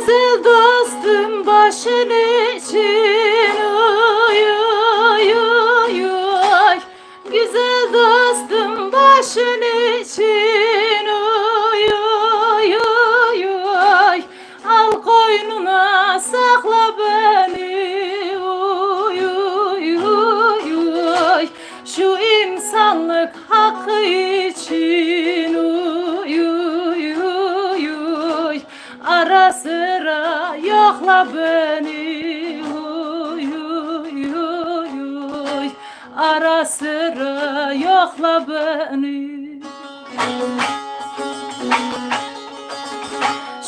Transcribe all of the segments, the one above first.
Güzel dostum başın için uy uy uy uy. Güzel dostum başın için uy uy uy uy. Al koynuna sakla beni uy uy uy uy. Şu insanlık hakkı için uy uy uy uy. Ara sıra yokla beni uy uy uy uy. Ara sıra yokla beni.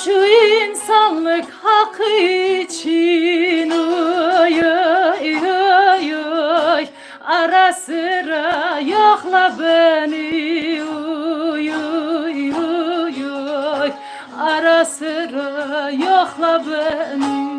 Şu insanlık hakkı için uy uy uy uy. Ara sıra yokla beni uy uy uy uy. Ara sıra yokla beni.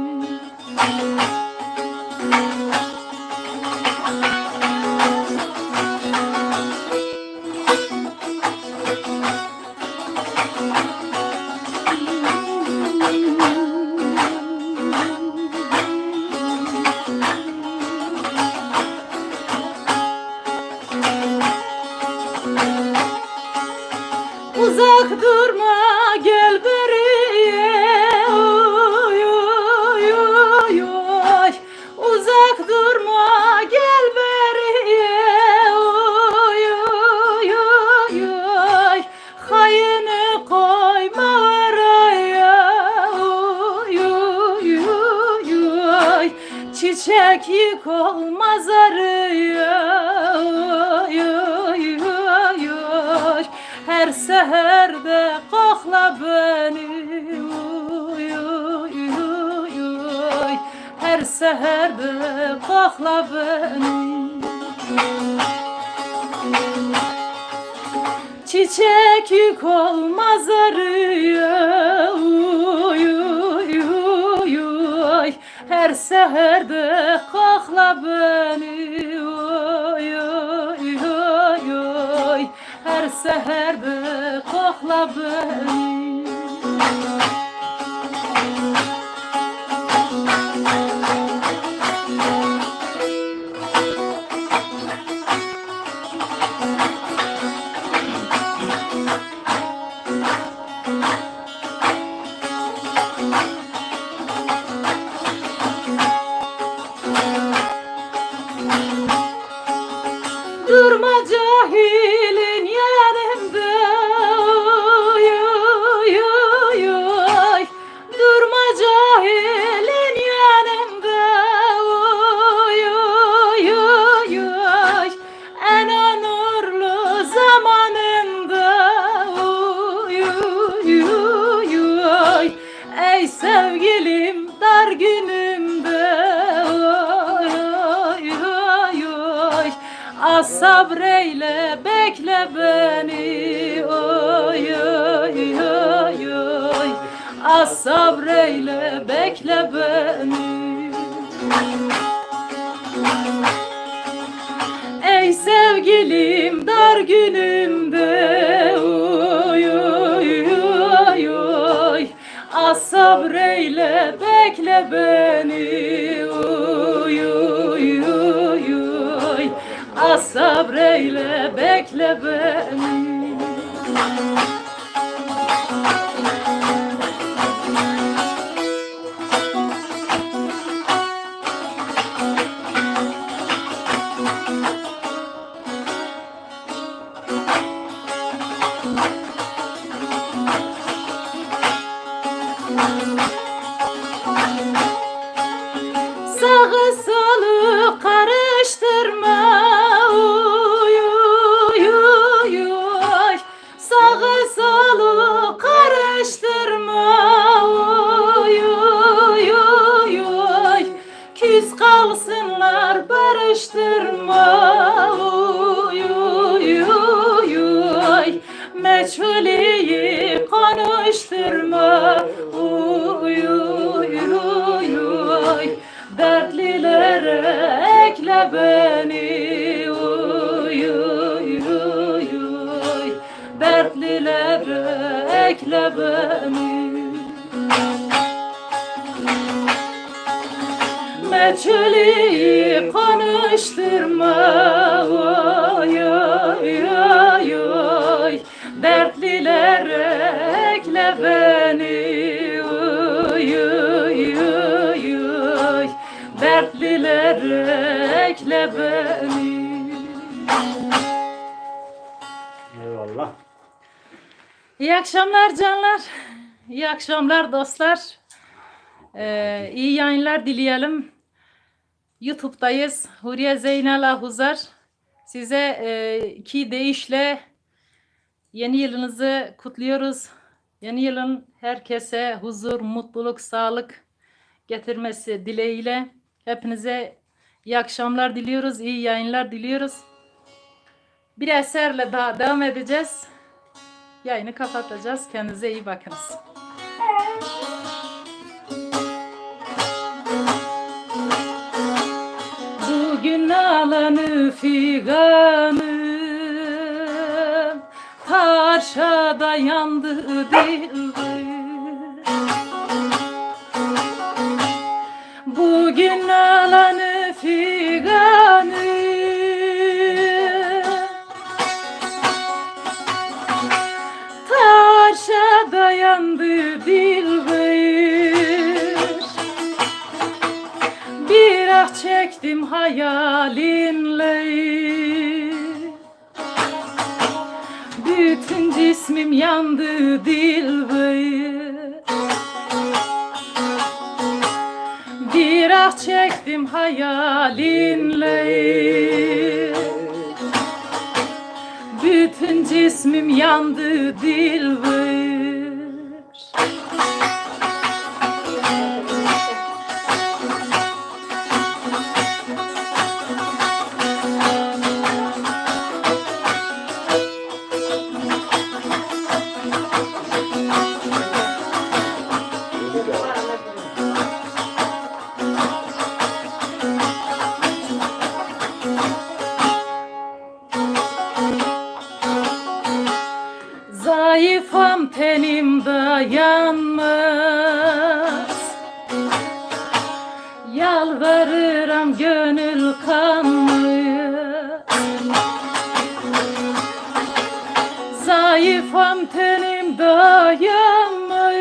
Uzak durma gel beriye uy uy uy uy. Uzak durma gel beriye uy uy uy uy. Hayını koyma araya uy uy uy uy. Çiçek yük olmaz araya uy uy uy uy. Her seherde kokla beni uy uy uy uy. Her seherde kokla beni. Çiçek yük olmaz arıya uy uy uy uy. Her seherde kokla beni uy uy uy uy. Her seherde kokla beni. Durma cahilin yanımda uy uy uy uy. Durma cahilin yanımda uy uy uy uy. En onurlu zamanında uy uy uy uy. Ey sevgilim dar günümde uy uy uy. Az sabreyle bekle beni oy oy oy oy. Az sabreyle bekle beni. Ey sevgilim dar günümde oy oy oy oy. Az sabreyle bekle beni oy oy oy oy. Az sabreyle bekle beni. Sağı solu karıştırma uy uy uy uy. Sağı solu karıştırma uy uy uy uy. Küs kalsınlar barıştırma uy uy uy uy. Meçhuliyi konuşturma uy uy uy uy. Dertlilere ekle beni uy uy uy uy. Dertlilere ekle beni. Bana çölü konuşturma, oy oy oy oy. Dertliler ekle beni, oy oy oy oy. Dertliler ekle beni. Eyvallah. İyi akşamlar canlar. İyi akşamlar dostlar. İyi yayınlar dileyelim. YouTube'dayız. Huriye Zeynel Ahuzar. Size iki deyişle yeni yılınızı kutluyoruz. Yeni yılın herkese huzur, mutluluk, sağlık getirmesi dileğiyle hepinize iyi akşamlar diliyoruz. İyi yayınlar diliyoruz. Bir eserle daha devam edeceğiz. Yayını kapatacağız. Kendinize iyi bakınız. Bugün alanı figanım taşada yandı dildir. Bugün alanı figanım taşa dayandı dilber. Bir ah çektim hayalinle, bütün cismim yandı dilber. Bir ah çektim hayalinle, bütün cismim yandı dilber. Zayıfam tenim dayanmaz, yalvarırım gönül kanmıyor. Zayıfam tenim dayanmaz,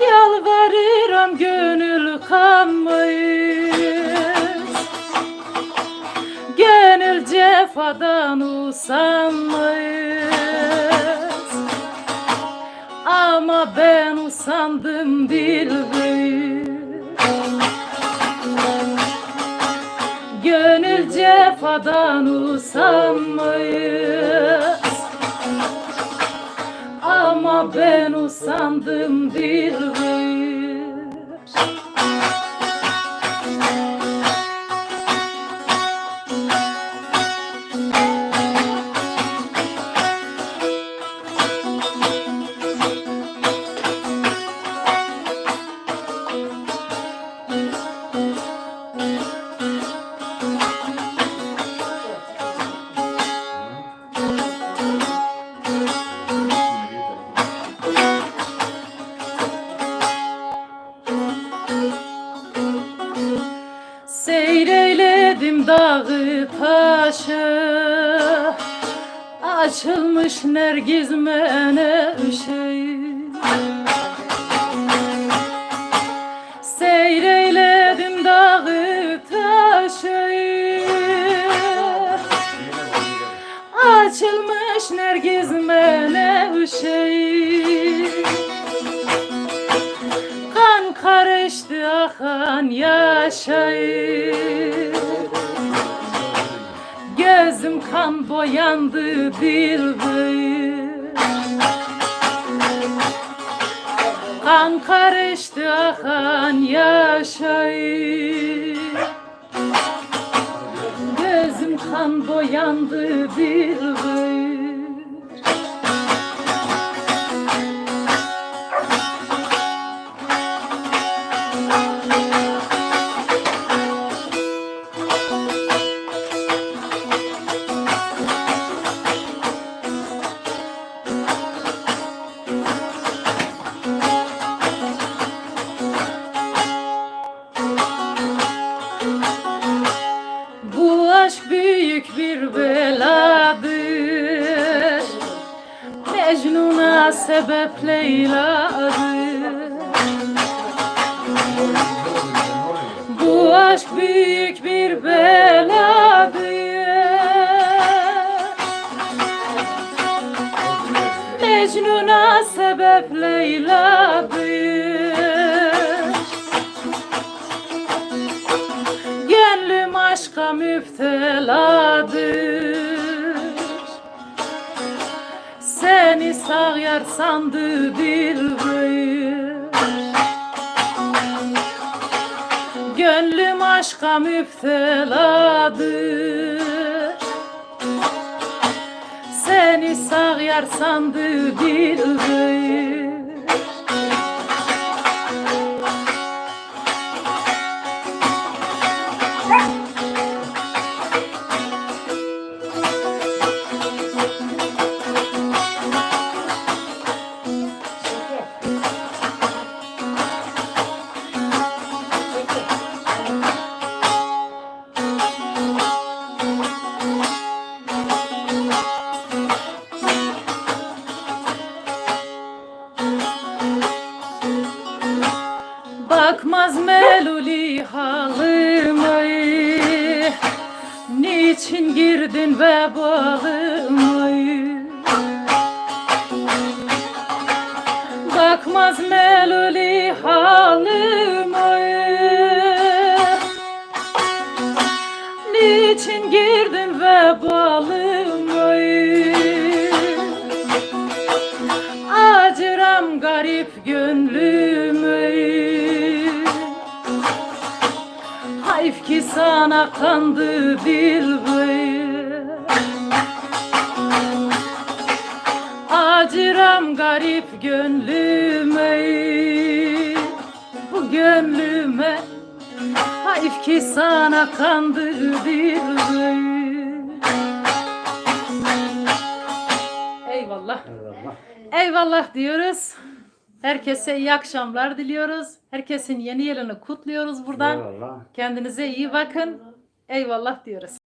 yalvarırım gönül kanmıyor. Gönül cefadan usanmaz, ama ben usandım dilber. Gönül cefadan usanmaz, ama ben usandım dilber. Seyreyledim dağı taşı, açılmış nergiz menevşe. Seyreyledim dağı taşı, açılmış nergiz menevşe. Kan karıştı akan yaşayır, gözüm kan boyandı dilber. Kan karıştı akan yaşayır, gözüm kan boyandı dilber. sebep Leyla'dır. Bu aşk büyük bir beladır. Mecnun'a sebep Leyla'dır. Gönlüm aşka müpteladır. Seni sağ yar sandı dilber. Gönlüm aşka müpteladır. Seni sağ yar sandı dilber. Bakmaz meluli halıma, niçin girdin vebalıma? Bakmaz meluli halıma, niçin girdin vebalıma? Acıram garip gönlüme, hayf ki sana kandı dilber. Acıram garip gönlüme, bu gönlüme, hayf ki sana kandı dilber. Eyvallah. Eyvallah. Eyvallah diyoruz. Herkese iyi akşamlar diliyoruz. Herkesin yeni yılını kutluyoruz buradan. Eyvallah. Kendinize iyi bakın. Eyvallah diyoruz.